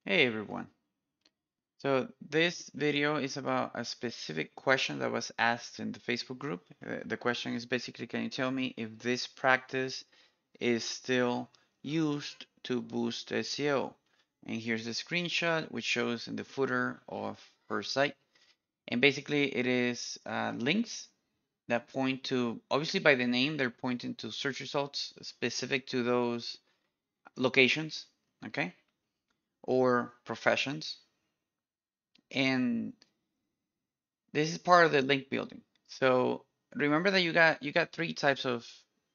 Hey everyone. So this video is about a specific question that was asked in the Facebook group. The question is basically, can you tell me if this practice is still used to boost SEO? And here's the screenshot, which shows in the footer of her site. And basically it is links that point to, obviously by the name, they're pointing to search results specific to those locations, okay? Or professions. And this is part of the link building. So remember that you got three types of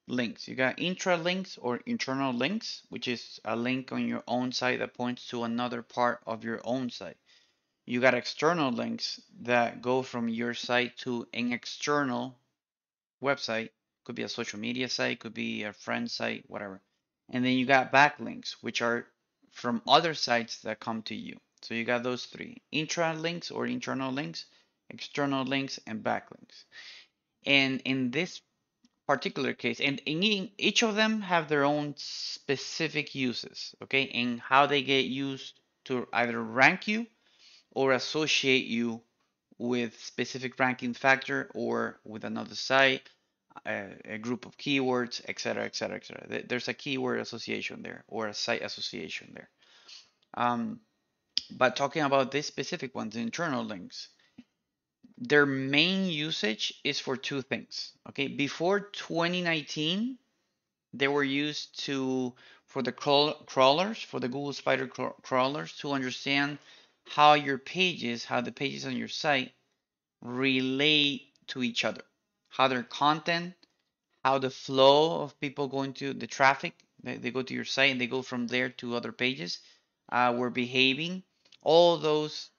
links. You got intra links or internal links, which is a link on your own site that points to another part of your own site. You got external links that go from your site to an external website. Could be a social media site, could be a friend site, whatever. And then you got backlinks, which are from other sites that come to you. So you got those three: intra links or internal links, external links, and backlinks. And in this particular case, and in each of them have their own specific uses, okay, and how they get used to either rank you or associate you with specific ranking factor or with another site, a group of keywords, etc., etc., etc. There's a keyword association there or a site association there. Um, but talking about this specific ones, internal links, their main usage is for two things. Okay, before 2019, they were used to for the crawlers, for the Google Spider crawlers, to understand how the pages on your site relate to each other, how their content, how the flow of people going to the traffic, they go to your site and they go from there to other pages, were behaving. All those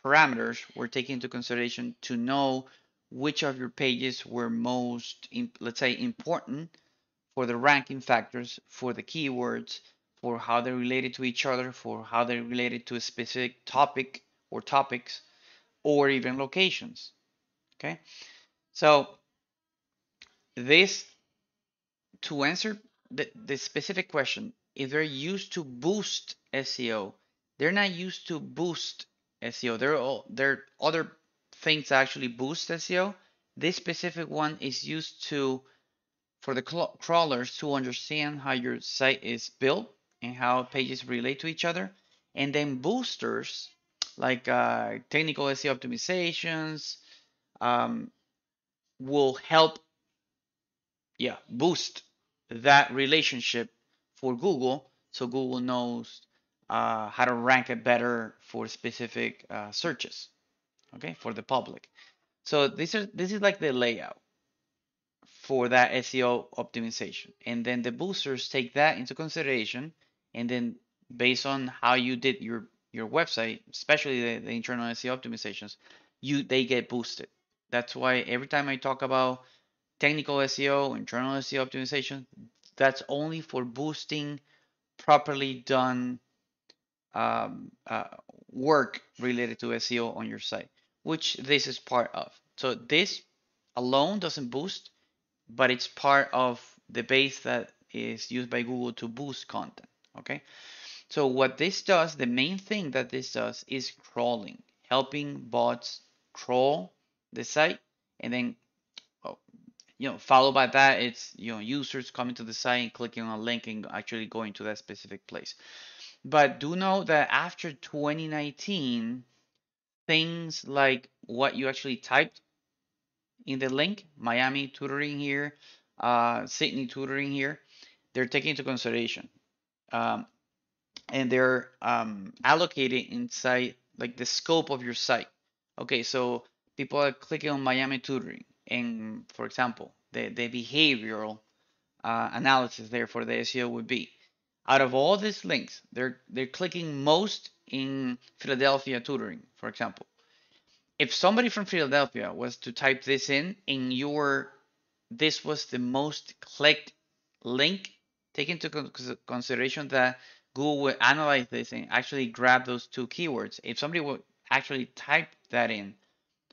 parameters were taken into consideration to know which of your pages were most, let's say, important for the ranking factors, for the keywords, for how they're related to each other, for how they're related to a specific topic or topics, or even locations. Okay, so this to answer the specific question, if they're used to boost SEO, they're not used to boost SEO. There are other things that actually boost SEO. This specific one is used to for the crawlers to understand how your site is built and how pages relate to each other, and then boosters like technical SEO optimizations um, will help, yeah, boost that relationship for Google, so Google knows how to rank it better for specific searches, okay, for the public. So this is like the layout for that SEO optimization, and then the boosters take that into consideration, and then based on how you did your website, especially the internal SEO optimizations, they get boosted. That's why every time I talk about technical SEO, internal SEO optimization, that's only for boosting properly done um, uh, work related to SEO on your site, which this is part of. So this alone doesn't boost, but it's part of the base that is used by Google to boost content. Okay. So what this does, the main thing that this does is crawling, helping bots crawl the site, and then oh, followed by that, it's users coming to the site and clicking on a link and actually going to that specific place. But do know that after 2019, things like what you actually typed in the link, Miami tutoring here, Sydney tutoring here, they're taken into consideration. Um, and they're allocated inside like the scope of your site. Okay, so people are clicking on Miami tutoring, and for example, the behavioral analysis there for the SEO would be out of all these links, they're clicking most in Philadelphia tutoring, for example. If somebody from Philadelphia was to type this in your this was the most clicked link, take into consideration that Google will analyze this and actually grab those two keywords. If somebody would actually type that in,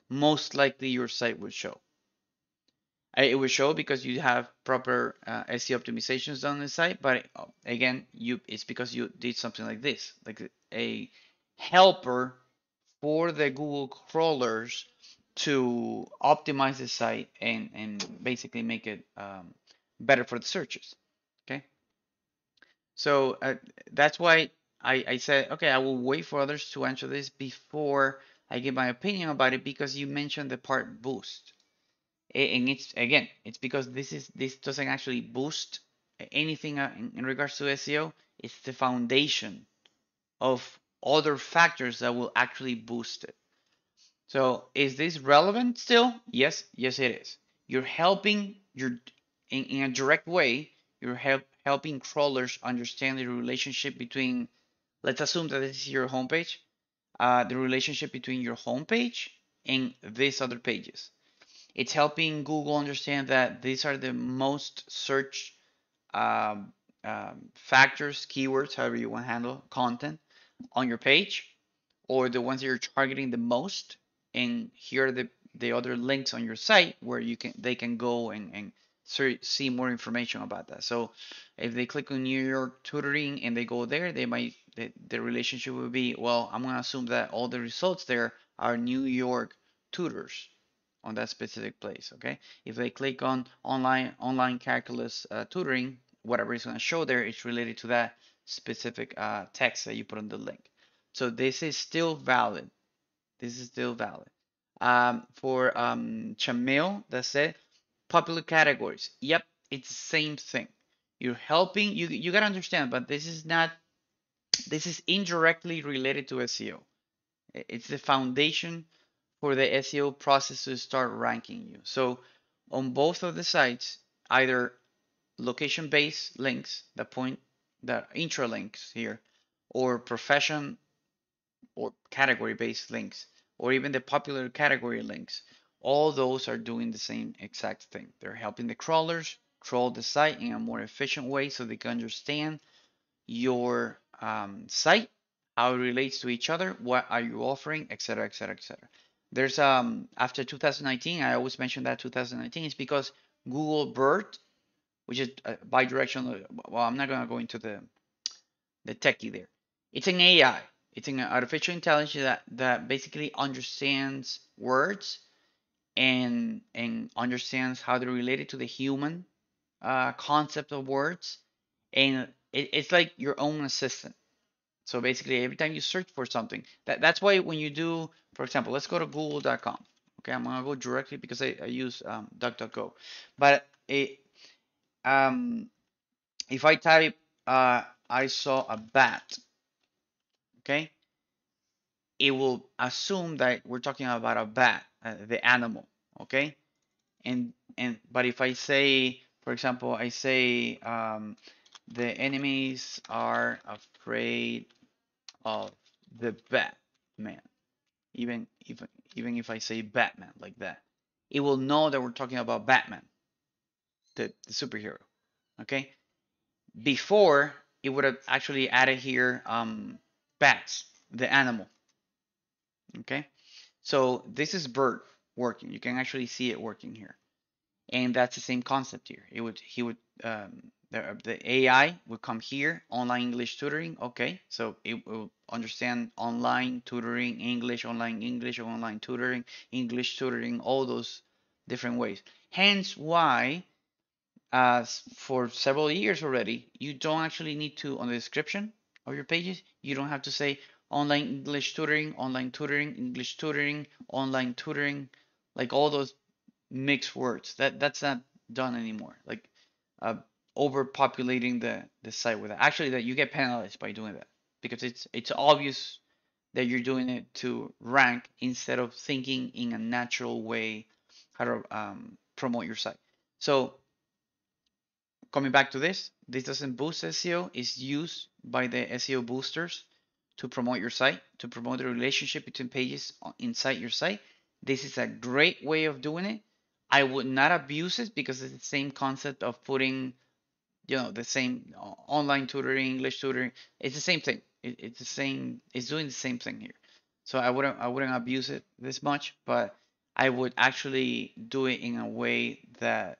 most likely your site would show. It will show because you have proper SEO optimizations done on the site, but again, it's because you did something like this. Like a helper for the Google crawlers to optimize the site and basically make it better for the searches. Okay, so that's why I said, okay, I will wait for others to answer this before I give my opinion about it, because you mentioned the part boost. And it's, again, it's because this doesn't actually boost anything in regards to SEO. It's the foundation of other factors that will actually boost it. So is this relevant still? Yes, yes it is. You're helping in a direct way, you're helping crawlers understand the relationship between, let's assume that this is your homepage, the relationship between your homepage and these other pages. It's helping Google understand that these are the most searched um, factors, keywords, however you want to handle content on your page, or the ones that you're targeting the most. And here are the other links on your site where they can go and see more information about that. So if they click on New York tutoring and they go there, they might the relationship will be, well, I'm gonna assume that all the results there are New York tutors on that specific place. Okay, if they click on online calculus tutoring, whatever is going to show there is related to that specific text that you put on the link. So this is still valid. This is still valid. For Chamil, that's it. Popular categories. Yep, it's the same thing. You're helping. You gotta understand, but this is not. This is indirectly related to SEO. It's the foundation for the SEO process to start ranking you. So on both of the sites, either location-based links that point the intralinks here, or profession or category-based links, or even the popular category links, all those are doing the same exact thing. They're helping the crawlers crawl the site in a more efficient way so they can understand your site, how it relates to each other, what are you offering, etc., etc., etc. There's after 2019, I always mention that 2019 is because Google BERT, which is bi-directional. Well, I'm not gonna go into the techie there. It's an AI. It's an artificial intelligence that basically understands words and understands how they're related to the human concept of words, and it's like your own assistant. So basically, every time you search for something, that's why when you do, for example, let's go to google.com. Okay, I'm gonna go directly because I use DuckDuckGo. But um, if I type, I saw a bat, okay, it will assume that we're talking about a bat, the animal, okay. And but if I say, for example, I say the enemies are afraid of the Batman. Even if I say Batman like that, it will know that we're talking about Batman, the superhero. Okay. Before it would have actually added here bats, the animal. Okay. So this is BERT working. You can actually see it working here, and that's the same concept here. He would the AI would come here, online English tutoring. Okay, so it will understand online tutoring, English, online tutoring, English tutoring, all those different ways. Hence why, as for several years already, you don't actually need to, on the description of your pages, you don't have to say online English tutoring, English tutoring, online tutoring, like all those mixed words. That's not done anymore. Like uh, overpopulating the site with that. Actually, that you get penalized by doing that because it's obvious that you're doing it to rank instead of thinking in a natural way how to promote your site. So coming back to this doesn't boost SEO. It's used by the SEO boosters to promote your site, to promote the relationship between pages inside your site. This is a great way of doing it. I would not abuse it because it's the same concept of putting, the same online tutoring, English tutoring. It's the same thing. It's the same. It's doing the same thing here. So I wouldn't abuse it this much, but I would actually do it in a way that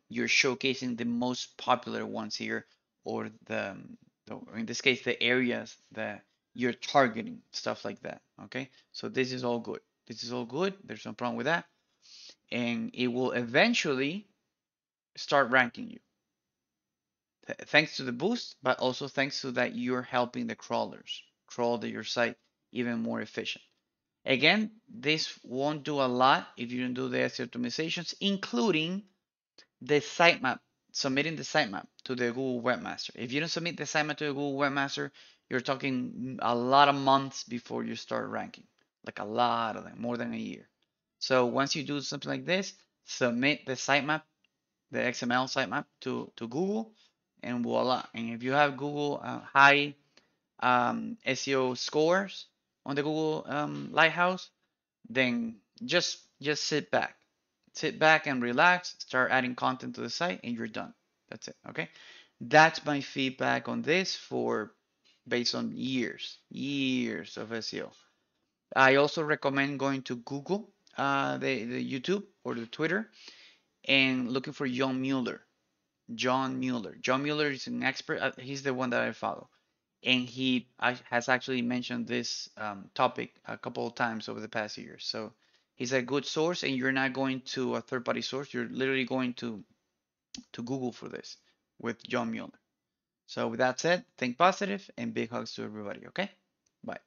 you're showcasing the most popular ones here, or in this case, the areas that you're targeting, stuff like that. Okay, so this is all good. This is all good. There's no problem with that, and it will eventually start ranking you thanks to the boost, but also thanks to that you're helping the crawlers crawl to your site even more efficient. Again, this won't do a lot if you don't do the SEO optimizations, including the sitemap, submitting the sitemap to the Google Webmaster. If you don't submit the sitemap to the Google Webmaster, you're talking a lot of months before you start ranking, like a lot of them, more than a year. So once you do something like this, submit the sitemap, the XML sitemap to Google, and voila. And if you have Google high SEO scores on the Google Lighthouse, then just sit back and relax, start adding content to the site, and you're done. That's it. Okay, that's my feedback on this for based on years of SEO. I also recommend going to Google, the YouTube or the Twitter, and looking for John Mueller. John Mueller. John Mueller is an expert. He's the one that I follow, and he has actually mentioned this topic a couple of times over the past years. So he's a good source, and you're not going to a third-party source. You're literally going to Google for this with John Mueller. So with that said, think positive and big hugs to everybody. Okay, bye.